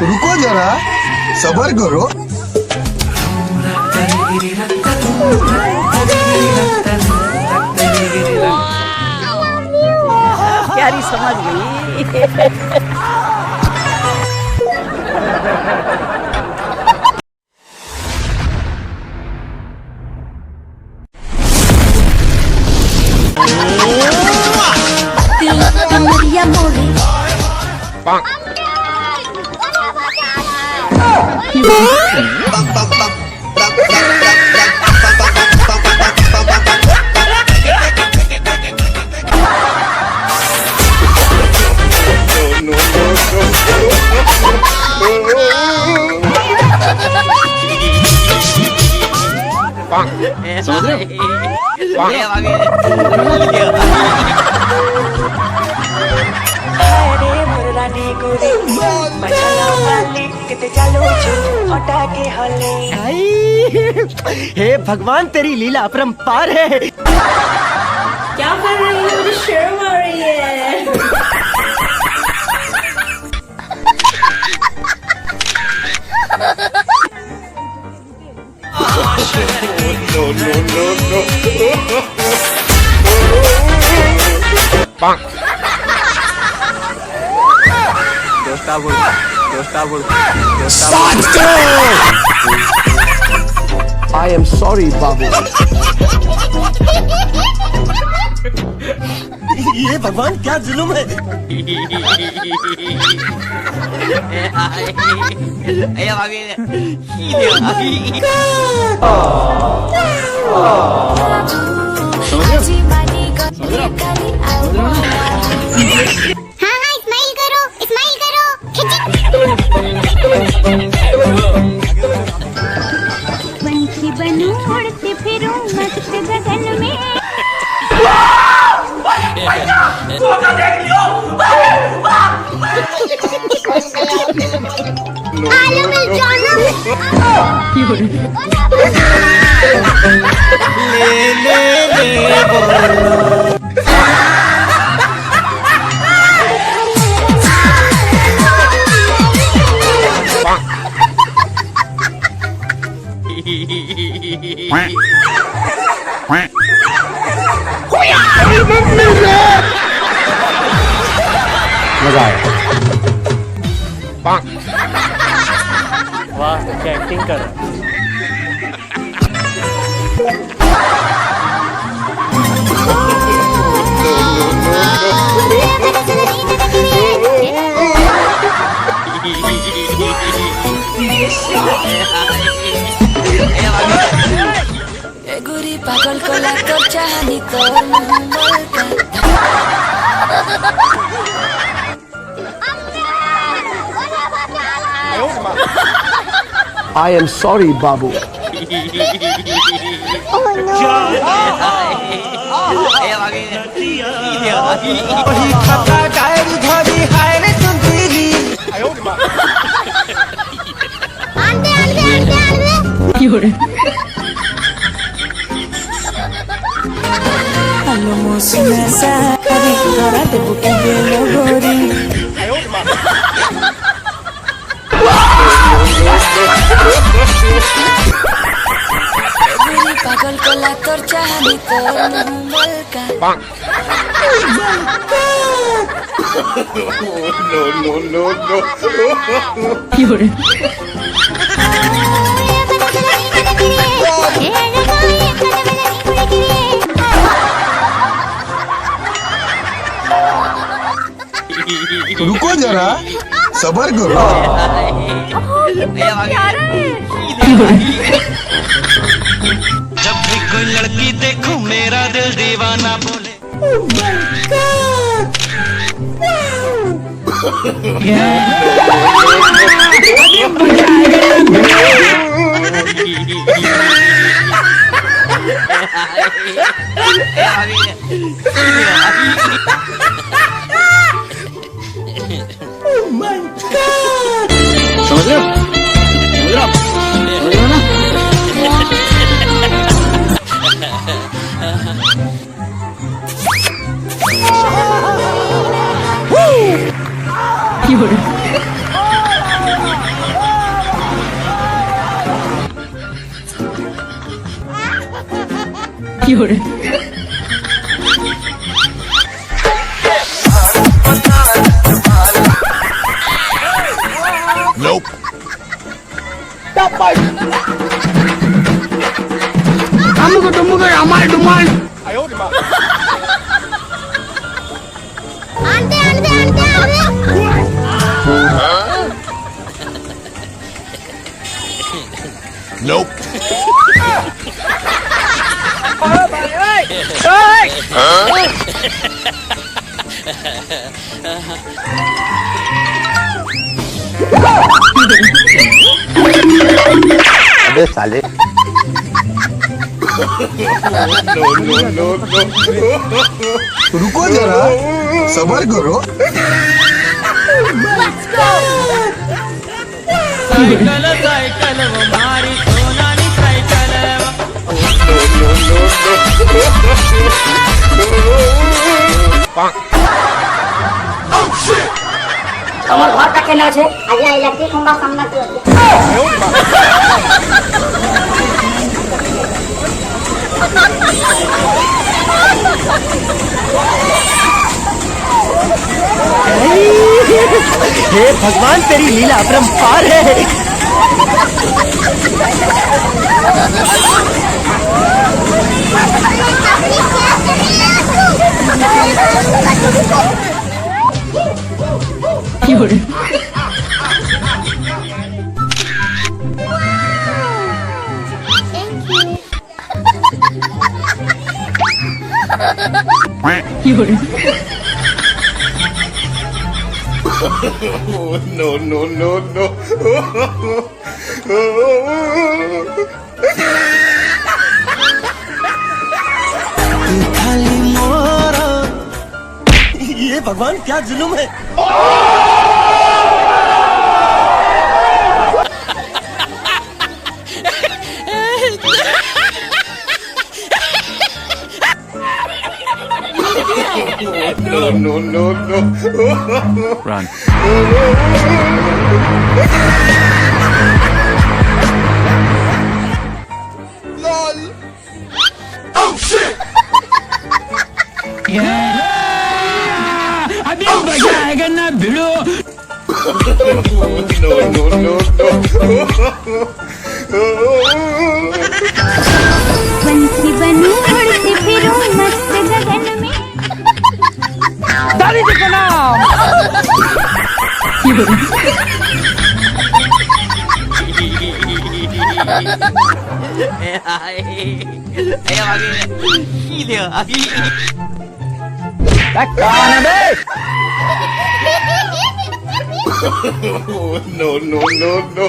रुको जरा, सबर करो। प्यारी समझ गई। समझ रहे हे भगवान, तेरी लीला अपरंपार है। क्या कर रही है? मुझे शर्म आ रही है। I am sorry, बाबू। ये भगवान क्या जुल्म है। हाँ, स्माइल करो, स्माइल करो। पंछी बनूं, उड़ते फिरूं मस्त गगन में। आलू मिल जाना। ले बोलो। मजा आया। वाह, क्या एक्टिंग कर रहा है। गुरी पागल को लाकर चाहनी तो I am sorry, बाबू। पागल को लाकर चाहनी तो मलका। रुको जरा, सबर करो। जब भी कोई लड़की देखूं मेरा दिल दीवाना बोले। समझ रहे हो? समझ रहे हो ना? अबे साले रुको जरा सबर करो सायकल सायकल वो मारी सोनानी सायकल আমার ঘরটা কেন আছে আগে ইলেকট্রিক খম্বা সামনে করে हे भगवान तेरी लीला अपरंपार है No, no, no, no. खाली मोरा ये भगवान क्या जुल्म है No, no, no, no. Run. अभी मजा आएगा ना भिड़ो No, no, no, no. पंछी बनूं उड़ती फिरूं मस्त गगन में दादी जी प्रणाम कौन है बे No, no, no, no.